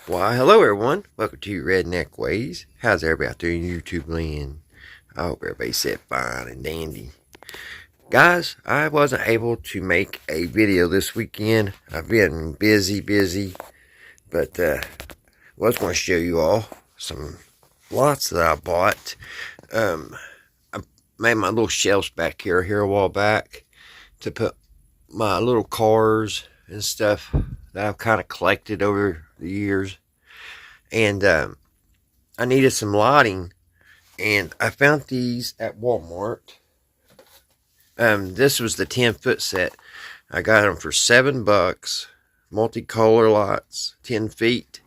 Why, hello everyone. Welcome to Redneck Ways. How's everybody out there in YouTube land? I hope everybody said fine and dandy. Guys, I wasn't able to make a video this weekend. I've been busy, but was going to show you all some lots that I bought. I made my little shelves back here a while back to put my little cars and stuff that I've kind of collected over the years. And I needed some lighting, and I found these at Walmart. This was the 10-foot set. I got them for $7. Multicolor lights, 10 feet.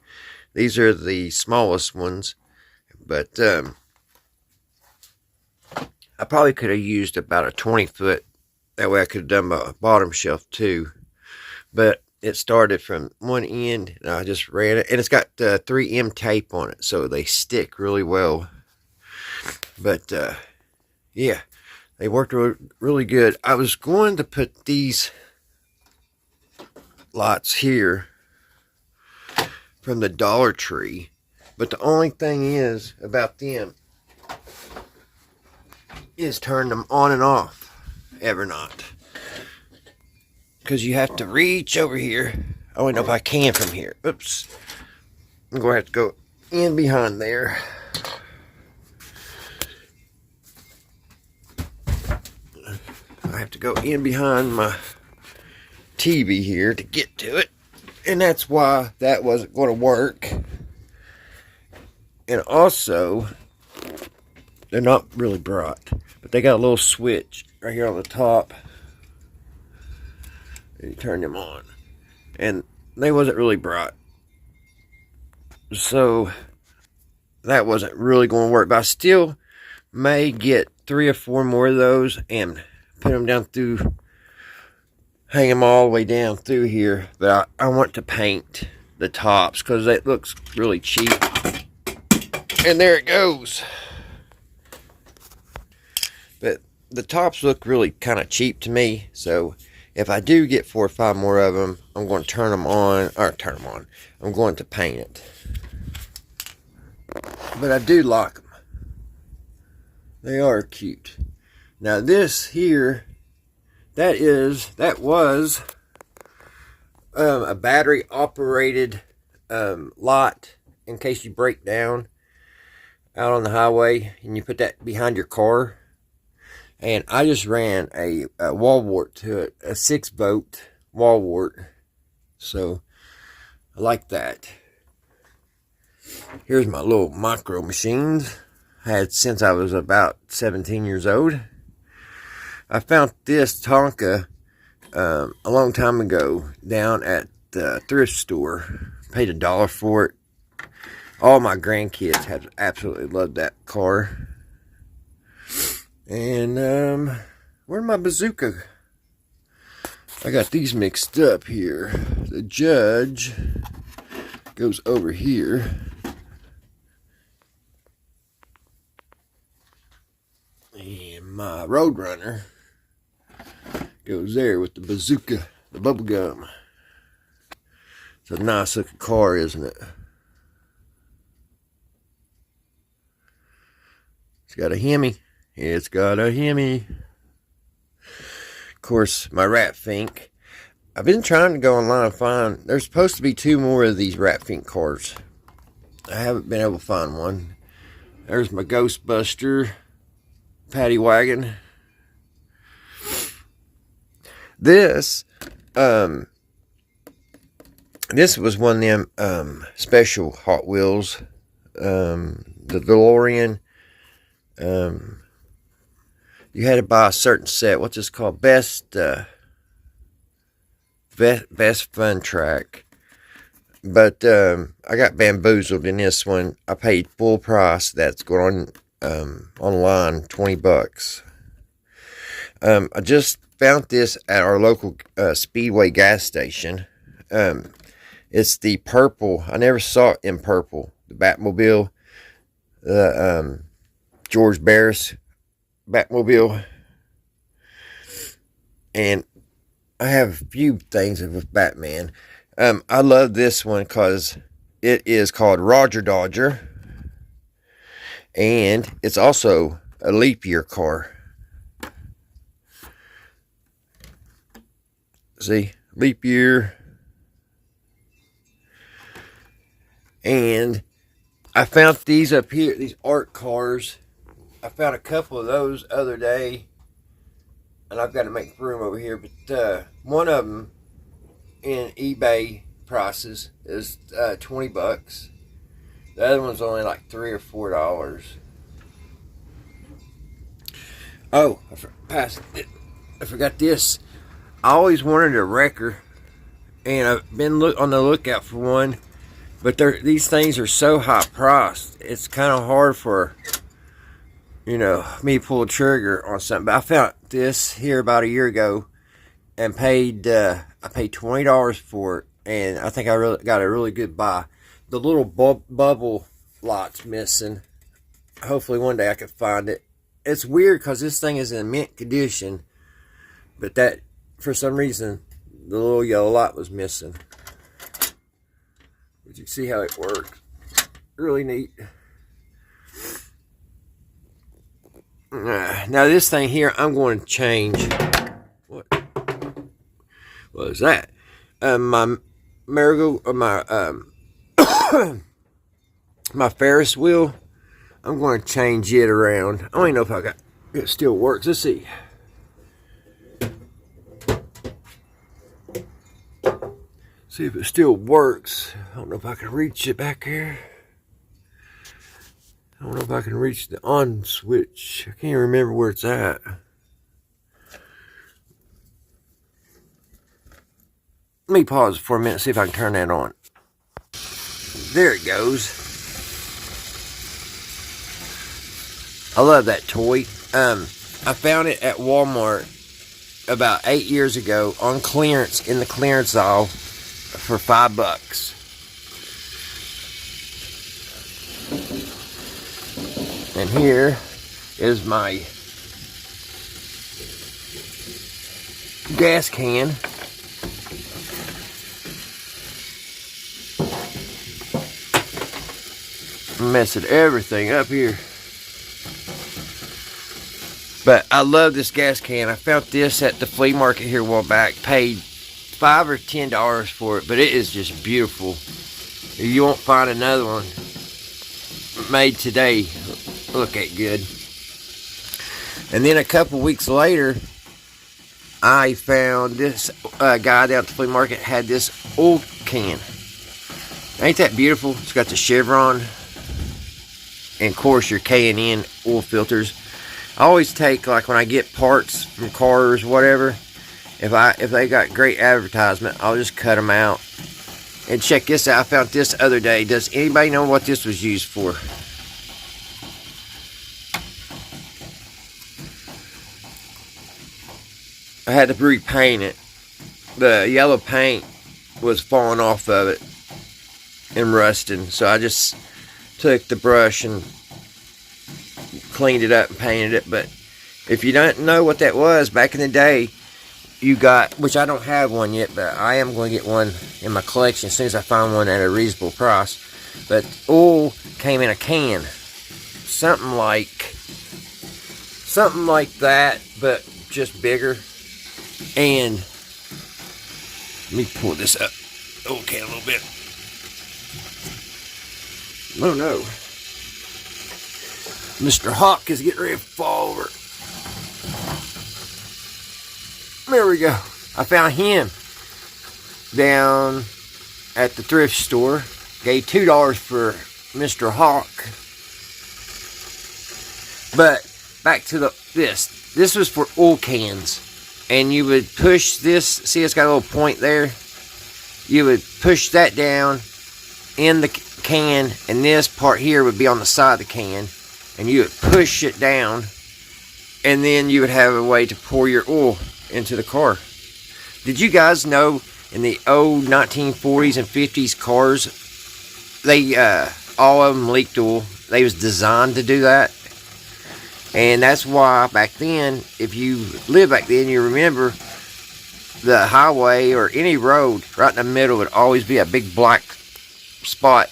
These are the smallest ones, but I probably could have used about a 20-foot. That way I could have done my bottom shelf too. But it started from one end, and I just ran it. And it's got 3M tape on it, so they stick really well. But, yeah, they worked really good. I was going to put these lights here from the Dollar Tree. But the only thing is about them is turn them on and off every night. Because you have to reach over here. I don't know if I can from here. Oops. I'm going to have to go in behind there. I have to go in behind my TV here to get to it. And that's why that wasn't going to work. And also, they're not really bright. But they got a little switch right here on the top. You turn them on, and they wasn't really bright, so that wasn't really going to work. But I still may get 3 or 4 more of those and put them down through, hang them all the way down through here. But I want to paint the tops because it looks really cheap. And there it goes. But the tops look really kind of cheap to me, so if I do get 4 or 5 more of them, I'm going to turn them on. I'm going to paint it. But I do like them. They are cute. Now this here, that was a battery operated light in case you break down out on the highway and you put that behind your car. And I just ran a wall wart to it, a 6-volt wall wart. So, I like that. Here's my little micro machines. I had since I was about 17 years old. I found this Tonka a long time ago down at the thrift store. Paid $1 for it. All my grandkids have absolutely loved that car. And, where's my bazooka? I got these mixed up here. The Judge goes over here. And my Roadrunner goes there with the bazooka, the bubble gum. It's a nice looking car, isn't it? It's got a Hemi. It's got a Hemi. Of course, my Rat Fink. I've been trying to go online and find. There's supposed to be 2 more of these Rat Fink cars. I haven't been able to find one. There's my Ghostbuster paddy wagon. This was one of them special Hot Wheels. The DeLorean. You had to buy a certain set. What's this called? Best Fun Track. But I got bamboozled in this one. I paid full price. That's going on online, $20. I just found this at our local Speedway gas station. It's the purple. I never saw it in purple. The Batmobile. The George Barris Batmobile. And I have a few things with Batman. I love this one because It is called Roger Dodger, and it's also a leap year car. See, leap year. And I found these up here, these art cars. I found a couple of those other day, and I've got to make room over here. But one of them in eBay prices is 20 bucks. The other one's only like $3 or $4. Oh, I forgot this. I always wanted a wrecker, and I've been on the lookout for one. But these things are so high priced, it's kind of hard for, me to pull a trigger on something. But I found this here about a year ago, and I paid $20 for it, and I think I got a really good buy. The little bubble light's missing. Hopefully one day I can find it. It's weird because this thing is in mint condition, but that, for some reason, the little yellow light was missing. But you can see how it works. Really neat. Now this thing here, I'm going to change. What is that? My my Ferris wheel. I'm going to change it around. I don't even know if it still works. Let's see. See if it still works. I don't know if I can reach it back here. I don't know if I can reach the on switch. I can't remember where it's at. Let me pause for a minute, see if I can turn that on. There it goes. I love that toy. I found it at Walmart about 8 years ago on clearance in the clearance aisle for $5. And here is my gas can. I'm messing everything up here. But I love this gas can. I found this at the flea market here a while back. Paid $5 or $10 for it, but it is just beautiful. You won't find another one made today look that good. And then a couple weeks later, I found this guy down at the flea market had this oil can. Ain't that beautiful? It's got the chevron, and of course your K&N oil filters. I always take, like when I get parts from cars, whatever, if they got great advertisement, I'll just cut them out. And check this out. I found this the other day. Does anybody know what this was used for? I had to repaint it. The yellow paint was falling off of it and rusting, so I just took the brush and cleaned it up and painted it. But if you don't know what that was, back in the day, you got, which I don't have one yet, but I am going to get one in my collection as soon as I find one at a reasonable price. But oil came in a can, something like that, but just bigger. And let me pull this up, okay, a little bit. Oh no, Mr. Hawk is getting ready to fall over. There we go. I found him down at the thrift store. Gave $2 for Mr. Hawk. But back to this. This was for oil cans. And you would push this. See, it's got a little point there. You would push that down in the can. And this part here would be on the side of the can. And you would push it down. And then you would have a way to pour your oil into the car. Did you guys know in the old 1940s and 50s cars, they all of them leaked oil? They was designed to do that. And that's why back then, if you lived back then, you remember the highway or any road right in the middle would always be a big black spot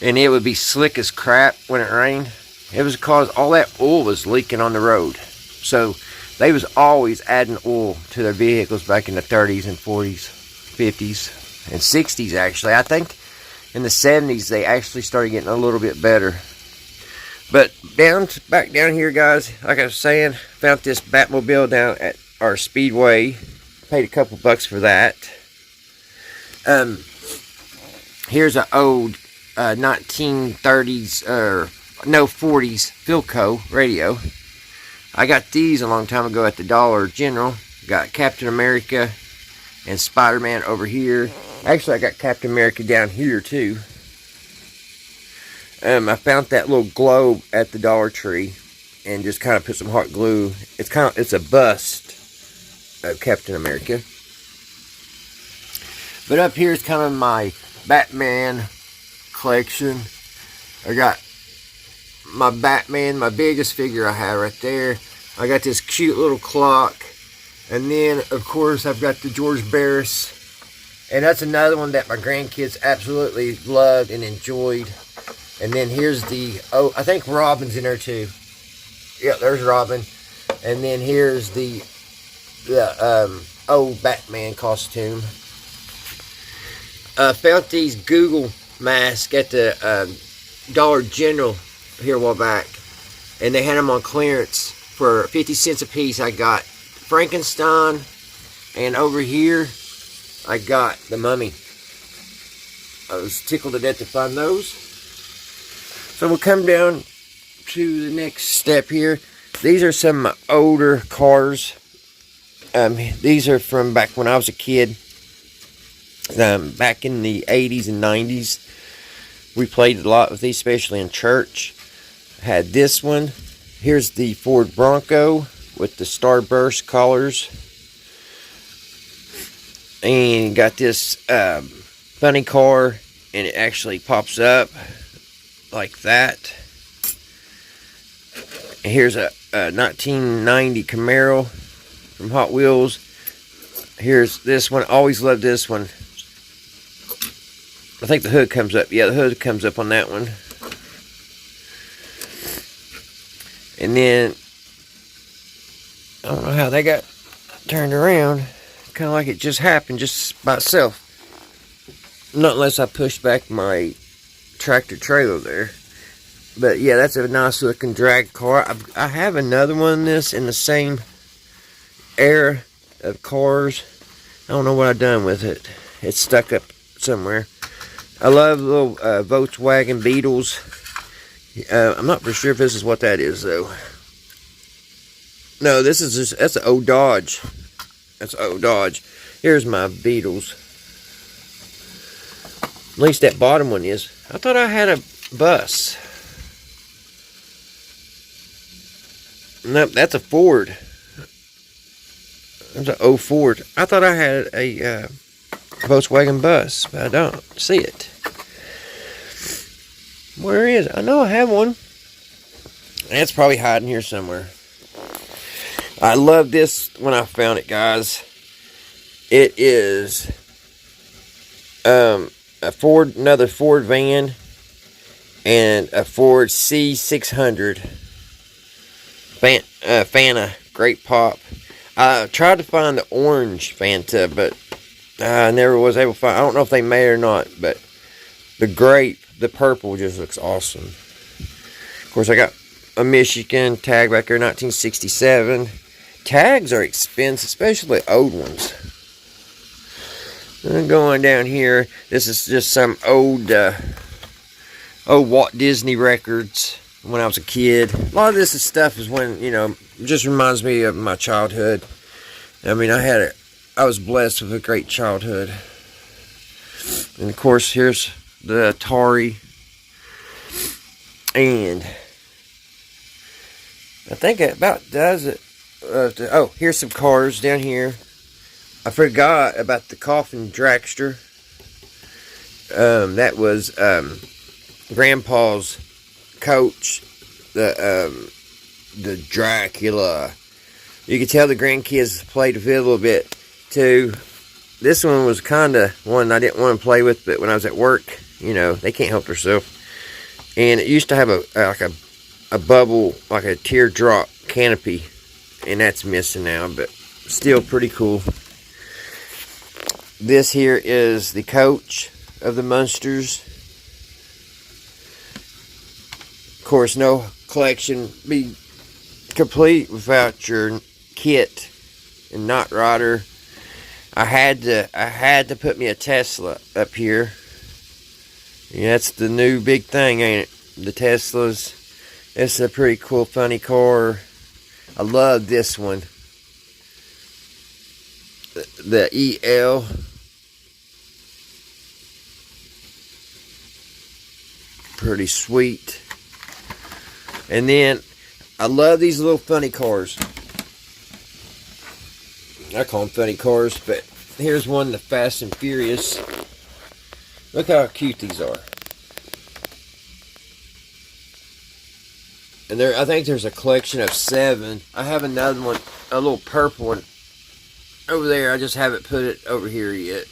and it would be slick as crap when it rained. It was because all that oil was leaking on the road. So they was always adding oil to their vehicles back in the 30s and 40s, 50s, and 60s actually. I think in the 70s they actually started getting a little bit better. But back down here, guys, like I was saying, found this Batmobile down at our Speedway. Paid a couple bucks for that. Here's an old 1930s, or no, 40s Philco radio. I got these a long time ago at the Dollar General. Got Captain America and Spider-Man over here. Actually, I got Captain America down here too. I found that little globe at the Dollar Tree and just kind of put some hot glue. It's a bust of Captain America. But up here is kind of my Batman collection. I got my Batman, my biggest figure I have right there. I got this cute little clock. And then, of course, I've got the George Barris. And that's another one that my grandkids absolutely loved and enjoyed. And then here's the, oh, I think Robin's in there too. Yeah, there's Robin. And then here's the old Batman costume. Found these Google masks at the Dollar General here a while back. And they had them on clearance for 50 cents a piece. I got Frankenstein. And over here, I got the Mummy. I was tickled to death to find those. So we'll come down to the next step here. These are some older cars. These are from back when I was a kid. Back in the 80s and 90s. We played a lot with these, especially in church. Had this one. Here's the Ford Bronco with the Starburst colors. And got this funny car, and it actually pops up like that. And here's a 1990 Camaro from Hot Wheels. Here's this one. Always loved this one. I think the hood comes up. Yeah, the hood comes up on that one. And then I don't know how they got turned around. Kind of like it just happened just by itself. Not unless I pushed back my tractor trailer there. But yeah, that's a nice looking drag car. I have another one of this in the same era of cars. I don't know what I've done with it. It's stuck up somewhere. I love little Volkswagen Beetles. I'm not for sure if this is what that is though. No, this is just, that's an old Dodge. That's an old Dodge. Here's my Beetles. At least that bottom one is. I thought I had a bus. Nope, that's a Ford. That's an old Ford. I thought I had a Volkswagen bus, but I don't see it. Where is it? I know I have one. It's probably hiding here somewhere. I love this when I found it, guys. It is another Ford van, and a Ford C600 Fanta Grape Pop. I tried to find the orange Fanta, but I never was able to find. I don't know if they made it or not, but the grape, the purple, just looks awesome. Of course, I got a Michigan tag back here, 1967. Tags are expensive, especially old ones. And going down here, this is just some old Walt Disney records when I was a kid. A lot of this stuff is when, you know, it just reminds me of my childhood. I mean, I was blessed with a great childhood. And of course, here's the Atari. And I think it about does it. Oh, here's some cars down here. I forgot about the Coffin Dragster. That was Grandpa's coach, the Dracula. You can tell the grandkids played with it a little bit too. This one was kind of one I didn't want to play with, but when I was at work, you know, they can't help themselves. And it used to have a bubble, like a teardrop canopy, and that's missing now, but still pretty cool. This here is the coach of the Munsters. Of course, no collection be complete without your kit and knot rider. I had to put me a Tesla up here. Yeah, that's the new big thing, ain't it? The Teslas. It's a pretty cool, funny car. I love this one. The EL. Pretty sweet. And then I love these little funny cars. I call them funny cars, but here's one, the Fast and Furious. Look how cute these are. And I think there's a collection of 7. I have another one, a little purple one over there. I just haven't put it over here yet.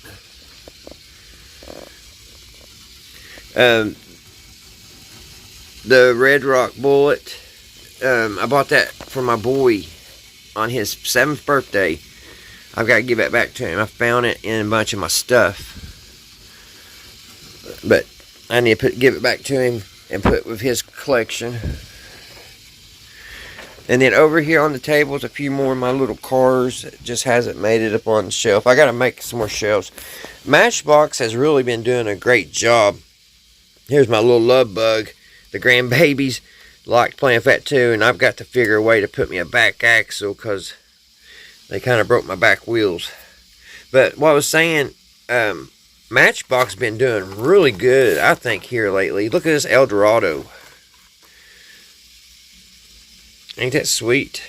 The Red Rock Bullet. I bought that for my boy on his 7th birthday. I've got to give it back to him. I found it in a bunch of my stuff. But I need to give it back to him and put it with his collection. And then over here on the table is a few more of my little cars. It just hasn't made it up on the shelf. I got to make some more shelves. Matchbox has really been doing a great job. Here's my little love bug. The grandbabies liked playing with that too. And I've got to figure a way to put me a back axle because they kind of broke my back wheels. But what I was saying, Matchbox has been doing really good, I think, here lately. Look at this Eldorado. Ain't that sweet?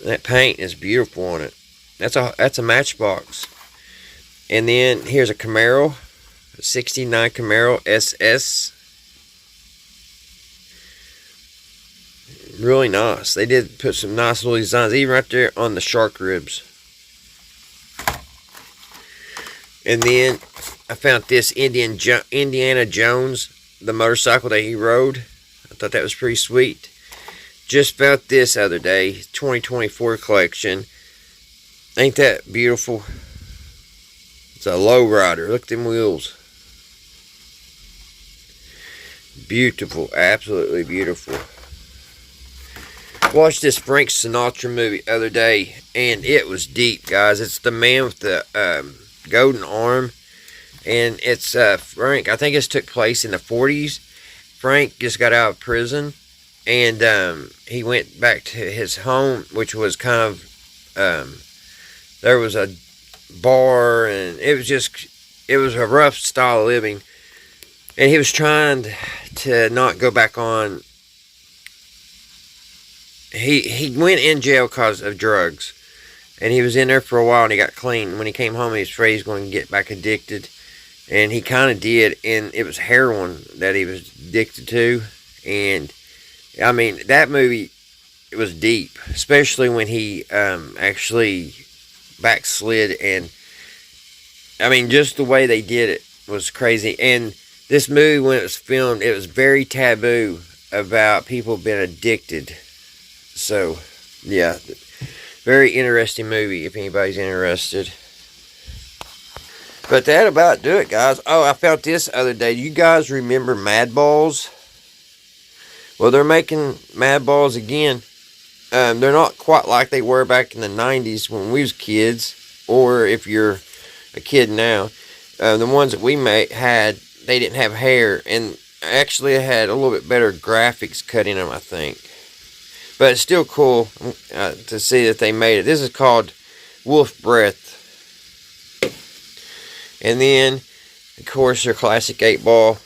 That paint is beautiful on it. That's a Matchbox. And then here's a Camaro, a 69 Camaro SS. Really nice. They did put some nice little designs, even right there on the shark ribs. And then I found this Indiana Jones, the motorcycle that he rode. I thought that was pretty sweet. Just found this other day, 2024 collection. Ain't that beautiful? It's a low rider. Look at them wheels. Beautiful, absolutely beautiful. Watched this Frank Sinatra movie the other day, and it was deep, guys. It's the man with the golden arm, and it's Frank. I think this took place in the 40s. Frank just got out of prison, and he went back to his home, which was kind of there was a bar, and it was a rough style of living, and he was trying to not go back on. He went in jail because of drugs, and he was in there for a while, and he got clean. When he came home, he was afraid he was going to get back addicted, and he kind of did, and it was heroin that he was addicted to. And I mean, that movie, it was deep, especially when he actually backslid. And I mean, just the way they did it was crazy. And this movie, when it was filmed, it was very taboo about people being addicted. So, yeah, very interesting movie if anybody's interested. But that about do it, guys. Oh, I found this other day. You guys remember Mad Balls? Well, they're making Mad Balls again. They're not quite like they were back in the 90s when we was kids, or if you're a kid now. The ones that we had, they didn't have hair, and actually it had a little bit better graphics cut in them, I think. But it's still cool to see that they made it. This is called Wolf Breath. And then, of course, their classic 8-ball.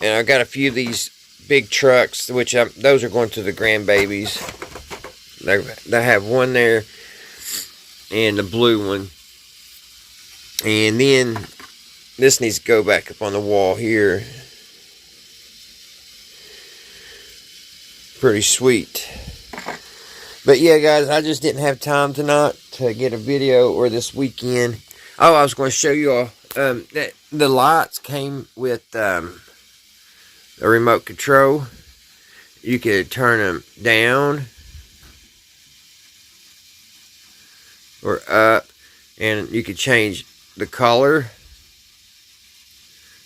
And I've got a few of these big trucks, which those are going to the grandbabies. They have one there, and the blue one. And then, this needs to go back up on the wall here. Pretty sweet. But yeah, guys, I just didn't have time tonight to get a video, or this weekend. Oh, I was going to show you all that the lights came with a remote control. You could turn them down or up, and you could change the color.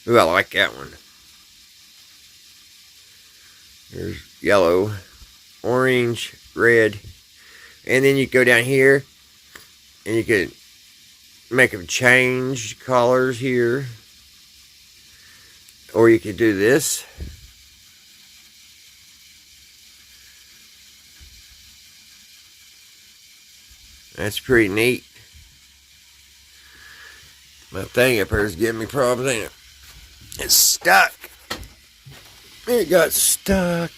Ooh, I like that one. There's yellow, orange, red, and then you go down here and you could make them change colors here, or you could do this. That's pretty neat. My thing up here is giving me problems, ain't it? It's stuck. It got stuck.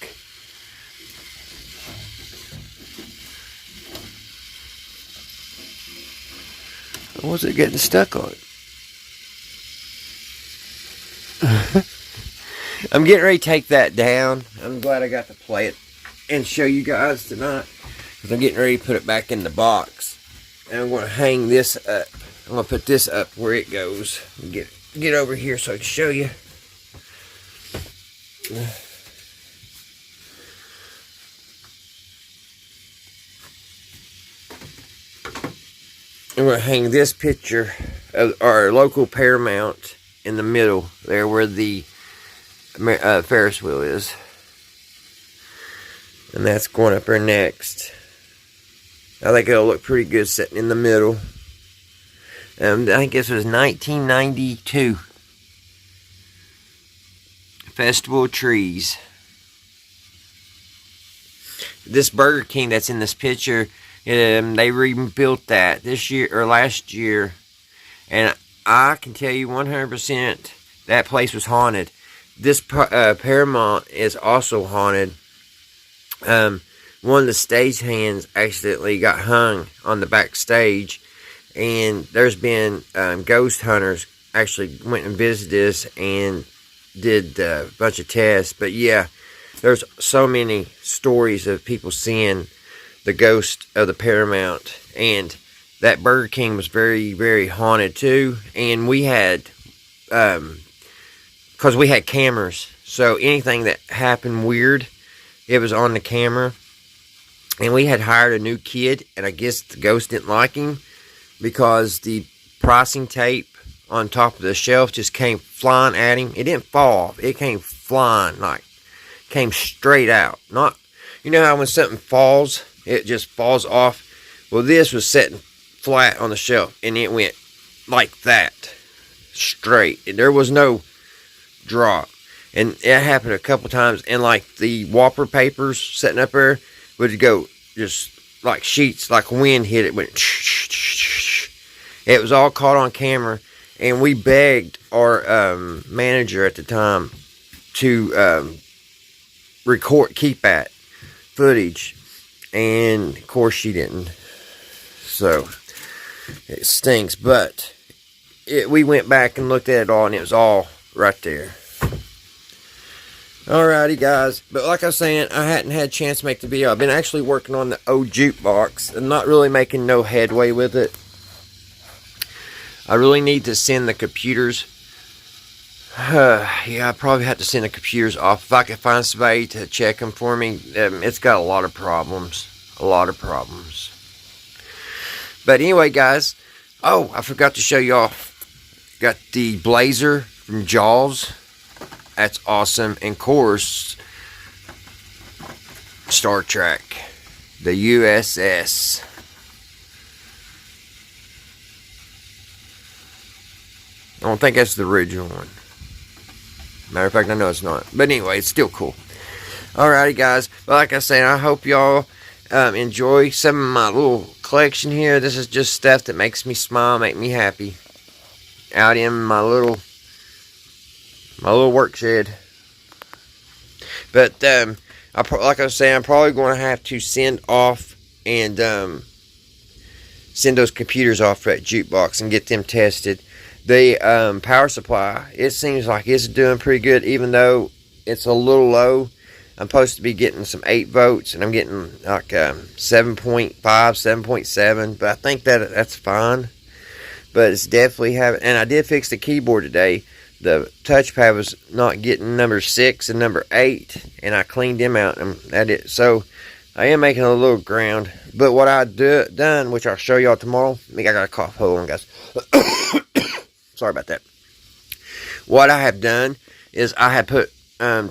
What was it getting stuck on? I'm getting ready to take that down. I'm glad I got to play it and show you guys tonight, because I'm getting ready to put it back in the box. And I'm going to hang this up. I'm going to put this up where it goes. Get over here so I can show you. I'm going to hang this picture of our local Paramount in the middle there where the Ferris wheel is. And that's going up there next. I think it'll look pretty good sitting in the middle. I think this was 1992. Festival of Trees. This Burger King that's in this picture, they rebuilt that this year or last year, and I can tell you 100% that place was haunted. This Paramount is also haunted. One of the stagehands accidentally got hung on the backstage, and there's been ghost hunters actually went and visited this and did a bunch of tests. But yeah, there's so many stories of people seeing the ghost of the Paramount, and that Burger King was very, very haunted too. And we had, because we had cameras, so anything that happened weird, it was on the camera. And we had hired a new kid, and I guess the ghost didn't like him because the pricing tape on top of the shelf just came flying at him. It didn't fall off. It came flying, like, came straight out. Not, you know how when something falls, it just falls off? Well, this was sitting flat on the shelf, and it went like that, straight. And there was no drop. And it happened a couple times, and like the Whopper papers sitting up there would go just like sheets, like wind hit it, went. It was all caught on camera, and we begged our manager at the time to keep that footage, and of course she didn't. So it stinks, but we went back and looked at it all, and it was all right there. Alrighty guys, but like I was saying, I hadn't had a chance to make the video. I've been actually working on the old jukebox and not really making no headway with it. I really need to send the computers. Yeah, I probably have to send the computers off. If I can find somebody to check them for me. It's got a lot of problems. A lot of problems. But anyway guys, oh, I forgot to show y'all. Got the Blazer from Jaws. That's awesome. And of course, Star Trek, the USS. I don't think that's the original one. Matter of fact, I know it's not. But anyway, it's still cool. Alrighty, guys. But like I said, I hope y'all enjoy some of my little collection here. This is just stuff that makes me smile, make me happy. Out in my little work shed. But like I was saying, I'm probably going to have to send off and send those computers off for that jukebox and get them tested. The power supply, it seems like it's doing pretty good, even though it's a little low. I'm supposed to be getting some 8 volts, and I'm getting like 7.5, 7.7, but I think that's fine. But it's definitely having, and I did fix the keyboard today the touchpad was not getting number 6 and number 8, and I cleaned them out, and that it. So I am making a little ground. But what I done, which I'll show y'all tomorrow. I think I got a cough. Hold on, guys. Sorry about that. What I have done is I have put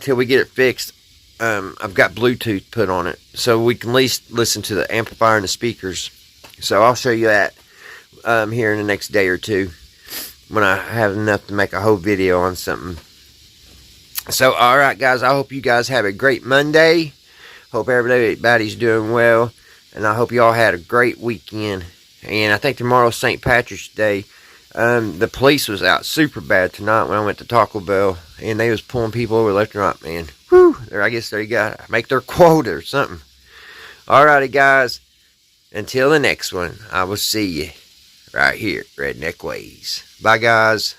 till we get it fixed. I've got Bluetooth put on it, so we can at least listen to the amplifier and the speakers. So I'll show you that here in the next day or two, when I have enough to make a whole video on something. So, alright guys, I hope you guys have a great Monday. Hope everybody's doing well. And I hope y'all had a great weekend. And I think tomorrow's St. Patrick's Day. The police was out super bad tonight when I went to Taco Bell. And they was pulling people over left and right, man. Whew, I guess they got to make their quota or something. Alrighty guys. Until the next one, I will see you right here at Redneck Ways. Bye guys.